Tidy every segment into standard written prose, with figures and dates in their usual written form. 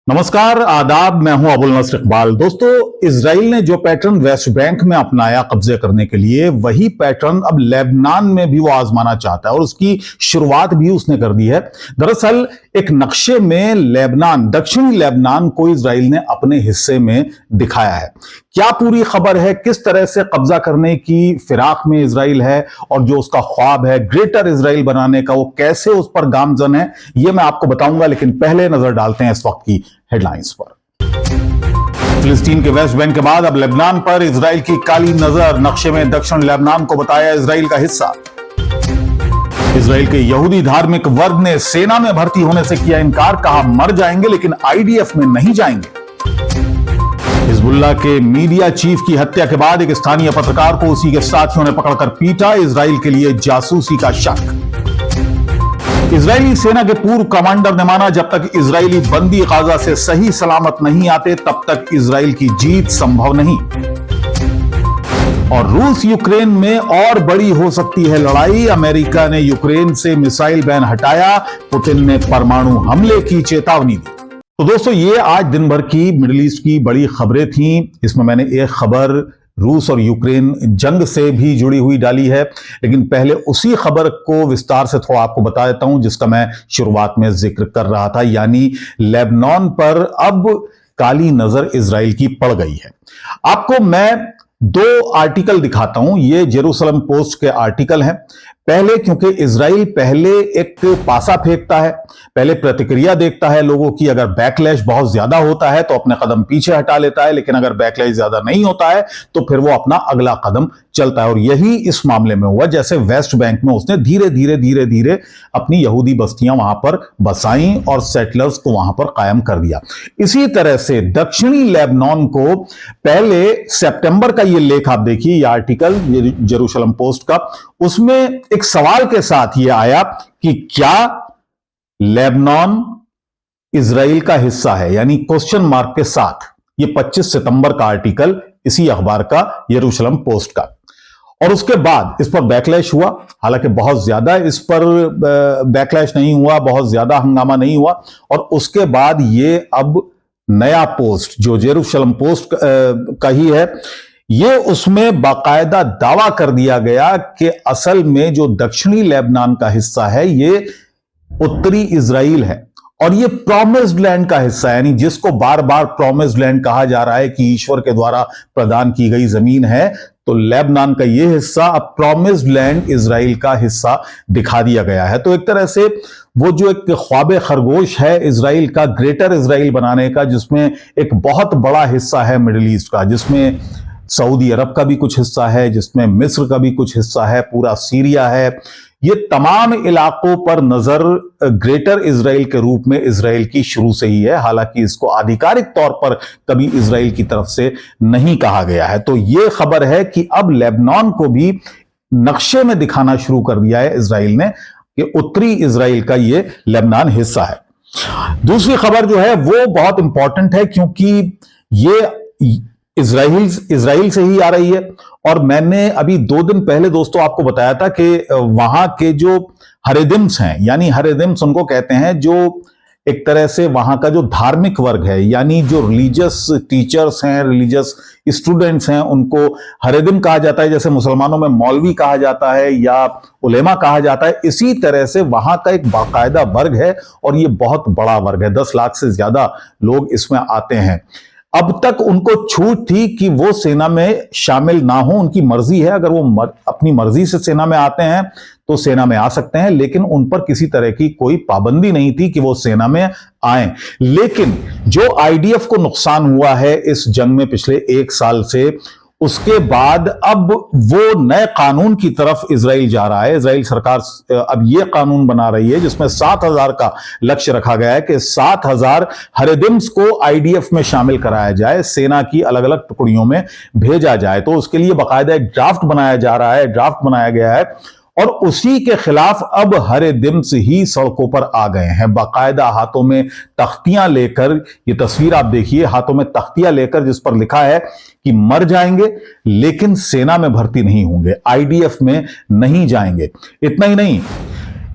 नमस्कार, आदाब। मैं हूं अबुल नसर इकबाल। दोस्तों, इजराइल ने जो पैटर्न वेस्ट बैंक में अपनाया कब्जे करने के लिए, वही पैटर्न अब लेबनान में भी वो आजमाना चाहता है और उसकी शुरुआत भी उसने कर दी है। दरअसल एक नक्शे में लेबनान, दक्षिणी लेबनान को इजराइल ने अपने हिस्से में दिखाया है। क्या पूरी खबर है, किस तरह से कब्जा करने की फिराक में इजराइल है और जो उसका ख्वाब है ग्रेटर इजराइल बनाने का, वो कैसे उस पर गामजन है, ये मैं आपको बताऊंगा। लेकिन पहले नजर डालते हैं इस वक्त की हेडलाइंस पर। फिलिस्तीन के वेस्ट बैंक के बाद अब लेबनान पर इजराइल की काली नजर। नक्शे में दक्षिण लेबनान को बताया इजराइल का हिस्सा। इजराइल के यहूदी धार्मिक वर्ग ने सेना में भर्ती होने से किया इनकार, कहा मर जाएंगे लेकिन आईडीएफ में नहीं जाएंगे। हिजबुल्लाह के मीडिया चीफ की हत्या के बाद एक स्थानीय पत्रकार को उसी के साथियों ने पकड़कर पीटा, इजराइल के लिए जासूसी का शक। इजरायली सेना के पूर्व कमांडर ने माना, जब तक इजरायली बंदी गाजा से सही सलामत नहीं आते तब तक इजराइल की जीत संभव नहीं। और रूस यूक्रेन में और बड़ी हो सकती है लड़ाई। अमेरिका ने यूक्रेन से मिसाइल बैन हटाया, पुतिन ने परमाणु हमले की चेतावनी दी। तो दोस्तों, ये आज दिन भर की मिडिल ईस्ट की बड़ी खबरें थीं। इसमें मैंने एक खबर रूस और यूक्रेन जंग से भी जुड़ी हुई डाली है, लेकिन पहले उसी खबर को विस्तार से थोड़ा आपको बता देता हूं जिसका मैं शुरुआत में जिक्र कर रहा था, यानी लेबनान पर अब काली नजर इजराइल की पड़ गई है। आपको मैं दो आर्टिकल दिखाता हूं। ये जेरूसलम पोस्ट के आर्टिकल हैं। पहले, क्योंकि इजराइल पहले एक पासा फेंकता है, पहले प्रतिक्रिया देखता है लोगों की। अगर बैकलैश बहुत ज्यादा होता है तो अपने कदम पीछे हटा लेता है, लेकिन अगर बैकलैश ज्यादा नहीं होता है तो फिर वो अपना अगला कदम चलता है। और यही इस मामले में हुआ। जैसे वेस्ट बैंक में उसने धीरे धीरे अपनी यहूदी बस्तियां वहां पर बसाई और सेटलर्स को वहां पर कायम कर दिया। इसी तरह से दक्षिणी लेबनान को पहले सितंबर का ये लेख आप देखिए, ये आर्टिकल जेरूसलम पोस्ट का, उसमें एक सवाल के साथ ये आया कि क्या लेबनान इजराइल का हिस्सा है, यानी क्वेश्चन मार्क के साथ। ये 25 सितंबर का आर्टिकल इसी अखबार का, जेरूसलम पोस्ट का। और उसके बाद इस पर बैकलैश हुआ। हालांकि बहुत ज्यादा इस पर बैकलैश नहीं हुआ, बहुत ज्यादा हंगामा नहीं हुआ। और उसके बाद ये अब नया पोस्ट जो जेरूसलम पोस्ट का ही है, ये उसमें बाकायदा दावा कर दिया गया कि असल में जो दक्षिणी लेबनान का हिस्सा है ये उत्तरी इजराइल है और ये प्रॉमिस्ड लैंड का हिस्सा है, यानी जिसको बार बार प्रॉमिस्ड लैंड कहा जा रहा है कि ईश्वर के द्वारा प्रदान की गई जमीन है। तो लेबनान का ये हिस्सा अब प्रॉमिस्ड लैंड इजराइल का हिस्सा दिखा दिया गया है। तो एक तरह से वो जो एक ख्वाबे खरगोश है इजराइल का, ग्रेटर इजराइल बनाने का, जिसमें एक बहुत बड़ा हिस्सा है मिडिल ईस्ट का, जिसमें सऊदी अरब का भी कुछ हिस्सा है, जिसमें मिस्र का भी कुछ हिस्सा है, पूरा सीरिया है। ये तमाम इलाकों पर नजर ग्रेटर इजराइल के रूप में इजराइल की शुरू से ही है। हालांकि इसको आधिकारिक तौर पर कभी इजराइल की तरफ से नहीं कहा गया है। तो ये खबर है कि अब लेबनान को भी नक्शे में दिखाना शुरू कर दिया है इजराइल ने कि उत्तरी इजराइल का ये लेबनान हिस्सा है। दूसरी खबर जो है वो बहुत इंपॉर्टेंट है, क्योंकि ये इजराइल से ही आ रही है। और मैंने अभी 2 दिन पहले दोस्तों आपको बताया था कि वहां के जो हरेदिम्स हैं, यानी हरेदिम्स उनको कहते हैं जो एक तरह से वहां का जो धार्मिक वर्ग है, यानी जो रिलीजियस टीचर्स हैं, रिलीजियस स्टूडेंट्स हैं, उनको हरेदिम कहा जाता है। जैसे मुसलमानों में मौलवी कहा जाता है या उलेमा कहा जाता है, इसी तरह से वहां का एक बाकायदा वर्ग है और ये बहुत बड़ा वर्ग है। 10 लाख से ज्यादा लोग इसमें आते हैं। अब तक उनको छूट थी कि वो सेना में शामिल ना हो, उनकी मर्जी है। अगर वो अपनी मर्जी से सेना में आते हैं तो सेना में आ सकते हैं, लेकिन उन पर किसी तरह की कोई पाबंदी नहीं थी कि वो सेना में आए। लेकिन जो आईडीएफ को नुकसान हुआ है इस जंग में पिछले 1 साल से, उसके बाद अब वो नए कानून की तरफ इजराइल जा रहा है। इजराइल सरकार अब ये कानून बना रही है जिसमें 7,000 का लक्ष्य रखा गया है कि 7,000 हरेदिम्स को आईडीएफ में शामिल कराया जाए, सेना की अलग अलग टुकड़ियों में भेजा जाए। तो उसके लिए बाकायदा एक ड्राफ्ट बनाया जा रहा है, ड्राफ्ट बनाया गया है और उसी के खिलाफ अब हरेदिम्स ही सड़कों पर आ गए हैं, बाकायदा हाथों में तख्तियां लेकर। ये तस्वीर आप देखिए, हाथों में तख्तियां लेकर, जिस पर लिखा है कि मर जाएंगे लेकिन सेना में भर्ती नहीं होंगे, आईडीएफ में नहीं जाएंगे। इतना ही नहीं,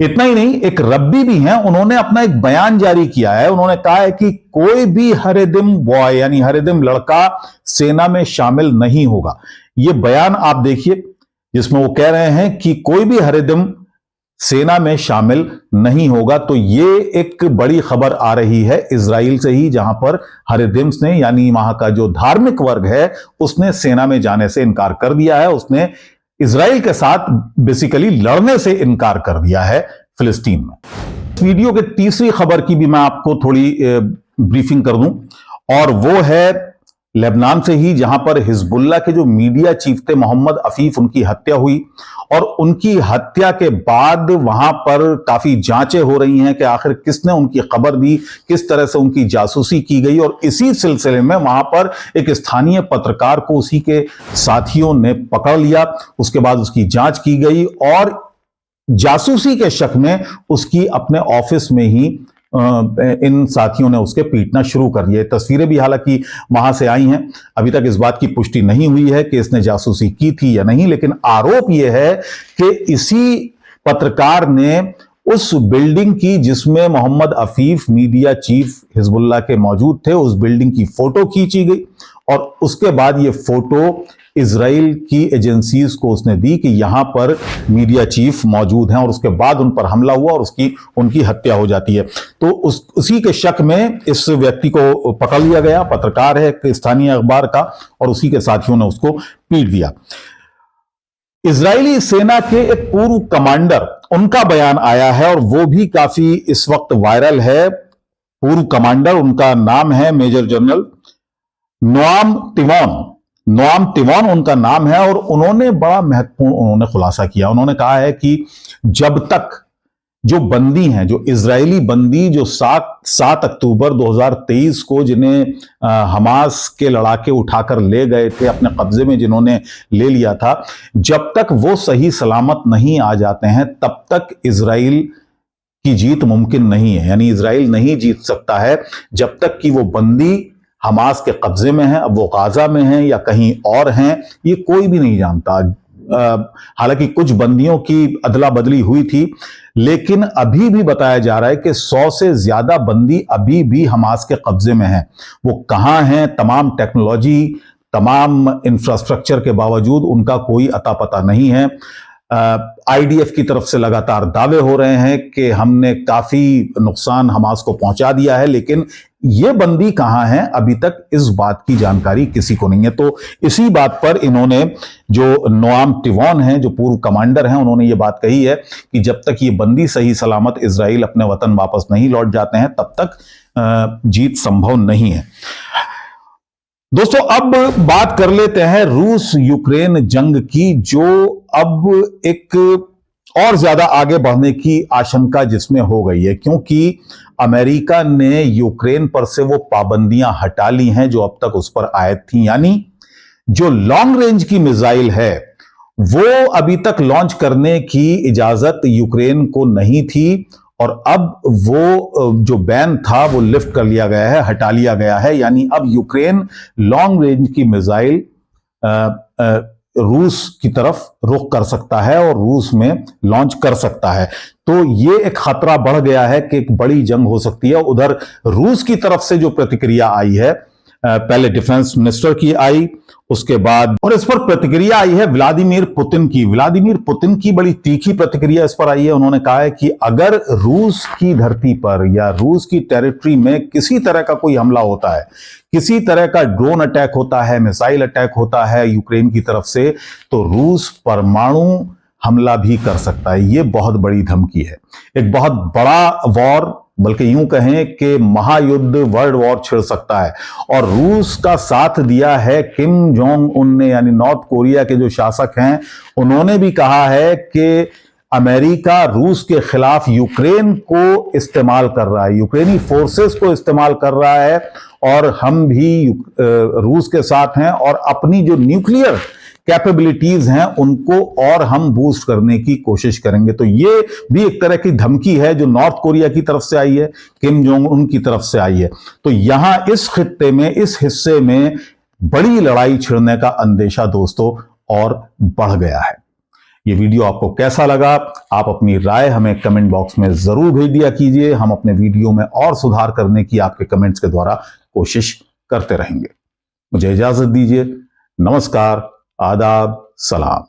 इतना ही नहीं, एक रब्बी भी हैं, उन्होंने अपना एक बयान जारी किया है। उन्होंने कहा है कि कोई भी हरेदिम बॉय यानी हरेदिम लड़का सेना में शामिल नहीं होगा। यह बयान आप देखिए, जिसमें वो कह रहे हैं कि कोई भी हरेदिम सेना में शामिल नहीं होगा। तो ये एक बड़ी खबर आ रही है इजराइल से ही, जहां पर हरेदिम्स ने यानी वहां का जो धार्मिक वर्ग है उसने सेना में जाने से इनकार कर दिया है। उसने इजराइल के साथ बेसिकली लड़ने से इनकार कर दिया है फिलिस्तीन में। इस वीडियो के तीसरी खबर की भी मैं आपको थोड़ी ब्रीफिंग कर दूं, और वो है लेबनान से ही, जहां पर हिजबुल्लाह के जो मीडिया चीफ थे मोहम्मद अफीफ, उनकी हत्या हुई। और उनकी हत्या के बाद वहां पर काफी जांचें हो रही हैं कि आखिर किसने उनकी खबर दी, किस तरह से उनकी जासूसी की गई। और इसी सिलसिले में वहां पर एक स्थानीय पत्रकार को उसी के साथियों ने पकड़ लिया। उसके बाद उसकी जांच की गई और जासूसी के शक में उसकी अपने ऑफिस में ही इन साथियों ने उसके पीटना शुरू कर दिया। तस्वीरें भी हालांकि वहां से आई हैं। अभी तक इस बात की पुष्टि नहीं हुई है कि इसने जासूसी की थी या नहीं, लेकिन आरोप यह है कि इसी पत्रकार ने उस बिल्डिंग की जिसमें Mohammed Afif media chief Hezbollah के मौजूद थे, उस बिल्डिंग की फोटो खींची गई और उसके बाद यह फोटो इजराइल की एजेंसीज को उसने दी कि यहां पर मीडिया चीफ मौजूद हैं, और उसके बाद उन पर हमला हुआ और उनकी हत्या हो जाती है। तो उसी के शक में इस व्यक्ति को पकड़ लिया गया। पत्रकार है एक स्थानीय अखबार का, और उसी के साथियों ने उसको पीट दिया। इजरायली सेना के एक पूर्व कमांडर, उनका बयान आया है और वो भी काफी इस वक्त वायरल है। पूर्व कमांडर, उनका नाम है मेजर जनरल नोआम तिमोन उनका नाम है, और उन्होंने बड़ा महत्वपूर्ण खुलासा किया। उन्होंने कहा है कि जब तक जो बंदी हैं, जो इजरायली बंदी जो 7 अक्टूबर 2023 को जिन्हें हमास के लड़ाके उठाकर ले गए थे अपने कब्जे में, जिन्होंने ले लिया था, जब तक वो सही सलामत नहीं आ जाते हैं तब तक इजराइल की जीत मुमकिन नहीं है। यानी इजराइल नहीं जीत सकता है जब तक कि वो बंदी हमास के कब्जे में है। अब वो गाजा में हैं या कहीं और हैं, ये कोई भी नहीं जानता। हालांकि कुछ बंदियों की अदला बदली हुई थी, लेकिन अभी भी बताया जा रहा है कि 100 से ज्यादा बंदी अभी भी हमास के कब्जे में हैं। वो कहां हैं, तमाम टेक्नोलॉजी, तमाम इंफ्रास्ट्रक्चर के बावजूद उनका कोई अता पता नहीं है। आईडीएफ की तरफ से लगातार दावे हो रहे हैं कि हमने काफी नुकसान हमास को पहुंचा दिया है, लेकिन ये बंदी कहां हैं, अभी तक इस बात की जानकारी किसी को नहीं है। तो इसी बात पर इन्होंने, जो नोआम तिमोन हैं, जो पूर्व कमांडर हैं, उन्होंने ये बात कही है कि जब तक ये बंदी सही सलामत इजराइल अपने वतन वापस नहीं लौट जाते हैं तब तक जीत संभव नहीं है। दोस्तों, अब बात कर लेते हैं रूस यूक्रेन जंग की, जो अब एक और ज्यादा आगे बढ़ने की आशंका जिसमें हो गई है, क्योंकि अमेरिका ने यूक्रेन पर से वो पाबंदियां हटा ली हैं जो अब तक उस पर आयद थी। यानी जो लॉन्ग रेंज की मिसाइल है वो अभी तक लॉन्च करने की इजाजत यूक्रेन को नहीं थी, और अब वो जो बैन था वो लिफ्ट कर लिया गया है, हटा लिया गया है। यानी अब यूक्रेन लॉन्ग रेंज की मिसाइल रूस की तरफ रुख कर सकता है और रूस में लॉन्च कर सकता है। तो ये एक खतरा बढ़ गया है कि एक बड़ी जंग हो सकती है। उधर रूस की तरफ से जो प्रतिक्रिया आई है, पहले डिफेंस मिनिस्टर की आई, उसके बाद, और इस पर प्रतिक्रिया आई है व्लादिमीर पुतिन की। व्लादिमीर पुतिन की बड़ी तीखी प्रतिक्रिया इस पर आई है। उन्होंने कहा है कि अगर रूस की धरती पर या रूस की टेरिटरी में किसी तरह का कोई हमला होता है, किसी तरह का ड्रोन अटैक होता है, मिसाइल अटैक होता है यूक्रेन की तरफ से, तो रूस परमाणु हमला भी कर सकता है। यह बहुत बड़ी धमकी है, एक बहुत बड़ा वॉर, बल्कि यूं कहें कि महायुद्ध, वर्ल्ड वॉर छिड़ सकता है। और रूस का साथ दिया है किम जोंग उन ने, यानी नॉर्थ कोरिया के जो शासक हैं, उन्होंने भी कहा है कि अमेरिका रूस के खिलाफ यूक्रेन को इस्तेमाल कर रहा है, यूक्रेनी फोर्सेस को इस्तेमाल कर रहा है, और हम भी रूस के साथ हैं और अपनी जो न्यूक्लियर कैपेबिलिटीज हैं उनको और हम बूस्ट करने की कोशिश करेंगे। तो ये भी एक तरह की धमकी है जो नॉर्थ कोरिया की तरफ से आई है, किम जोंग उन की तरफ से आई है। तो यहां इस खित्ते में, इस हिस्से में बड़ी लड़ाई छिड़ने का अंदेशा दोस्तों और बढ़ गया है। ये वीडियो आपको कैसा लगा, आप अपनी राय हमें कमेंट बॉक्स में जरूर भेज दिया कीजिए। हम अपने वीडियो में और सुधार करने की आपके कमेंट्स के द्वारा कोशिश करते रहेंगे। मुझे इजाजत दीजिए। नमस्कार, आदाब, सलाम।